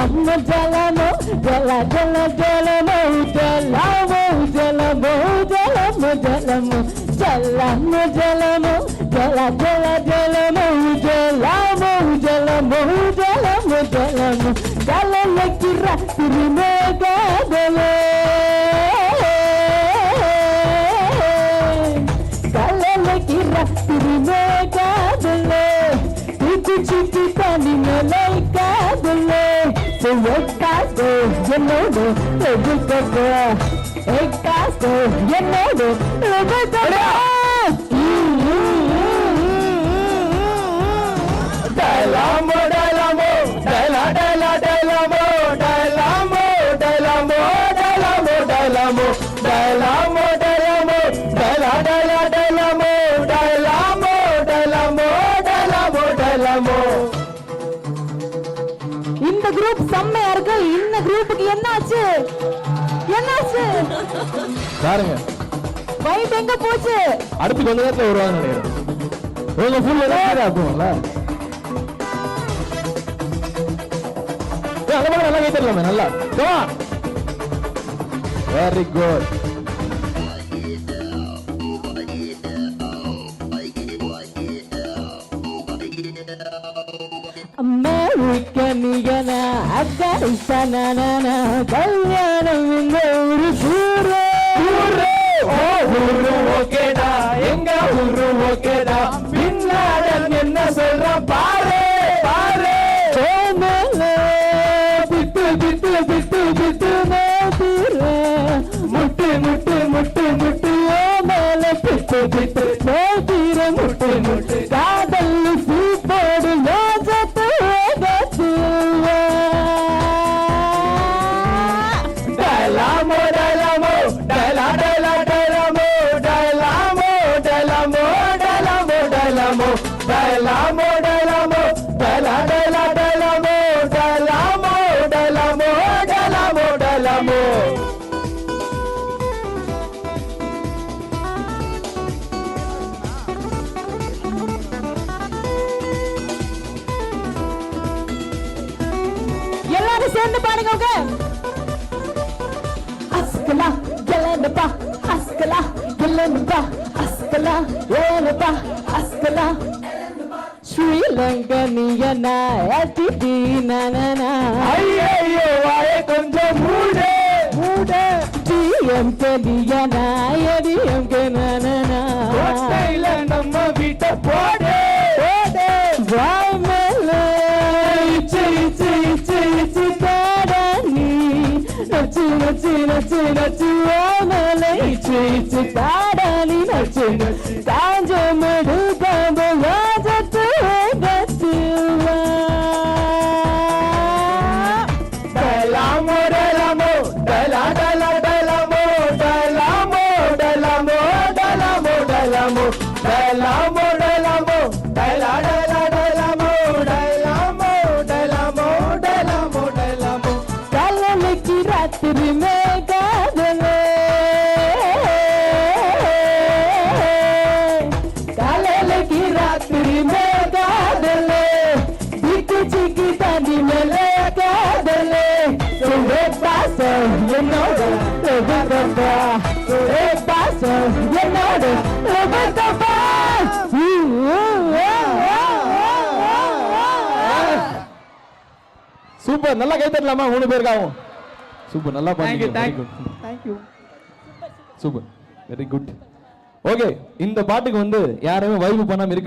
jalamo, jala jala jalamo, jalamo, jalamo, jalamo, jalamo, jalamo, jalamo, jala jala jalamo, jalamo, jalamo, jalamo, jalamo, jalale kira tirime gadale, jalale kira tirime gadale. Chicky pani me like gadle, so what does go? You know the good go. Egg does go. You know the good go. Dalamo, dalamo, dala, dala, dalamo, dalamo, dalamo, dalamo, dalamo, dalamo, dalamo, dala, dala, dalamo, dalamo, dalamo. இந்த group செம்மையா இருக்கு. இந்த குரூப்புக்கு என்னாச்சு என்னாச்சு பாருங்க, vibe எங்க போச்சு? அடுத்து கொஞ்ச நேரத்துல வருவாங்க நினைக்கிறேன். உங்க ஃபுல் எல்லாம் ஆகும்ல. அங்க பாருங்க, நல்லா கேட்கலாமே. நல்லா வெரி குட். அமெரிக்கனியனா அப்கானிஸ்தானா கல்யாணம் இந்த ஒரு ஊரு ஊரு ஓகேடா, எங்க ஊரு ஓகேடா. பின்னாடன் என்ன சொல்ற பாரு பாரு. பிட்டு பிட்டு பிட்டு பிட்டு முட்டு முட்டு முட்டு முட்டு மேல பிட்டு பிட்டு தீர முட்டு முட்டு காதல் சூப்போடு யோசத்து டலமோ டலமோ டலா டலா டலமோ டலமோ டலமோ டலமோ டலமோ டலமோ டலமோ டலா டலா டலமோ டலமோ டலமோ டலமோ டலமோ. எல்லாரும் சேர்ந்து பாருங்க. அஸ்கலா கலனபா அஸ்கலா கலனபா அஸ்கலா ஏலபா அஸ்கலா ஸ்ரீலங்கனியனா அடிடி நனனா. ஐயோ வாய கொஞ்சம் மூடு மூடு. DM கனியனா ATM கனனா. கோட்டையில நம்ம வீட்டை போடு போடு. வாய் மேல இச்சு இச்சு இச்சு இச்சு தாடானி நச்சு நச்சு நச்சு நச்சு மேல இச்சு இச்சு தாடானி நச்சு நச்சு காஞ்ச மடு காம்ப ராஜத்து கத்துவா. டலமோ டலமோ டலா டலா டலமோ டலமோ டலமோ டலமோ டலமோ டலமோ டலமோ டலா டலா டலமோ டலமோ டலமோ டலமோ டலமோ. காலமே की रात्रि में कादले काले की रात्रि में कादले दिखी चिकी तानी में ले कादले so एक पास you know the एक पास you know the சூப்பர். நல்லா கை தட்டலாமா 3 பேருக்காகவும்? சூப்பர், நல்லா பண்ணீங்க. Thank you super, very good. Okay, இந்த பாட்டுக்கு வந்து யாருமே வைப் பண்ணாம இருக்க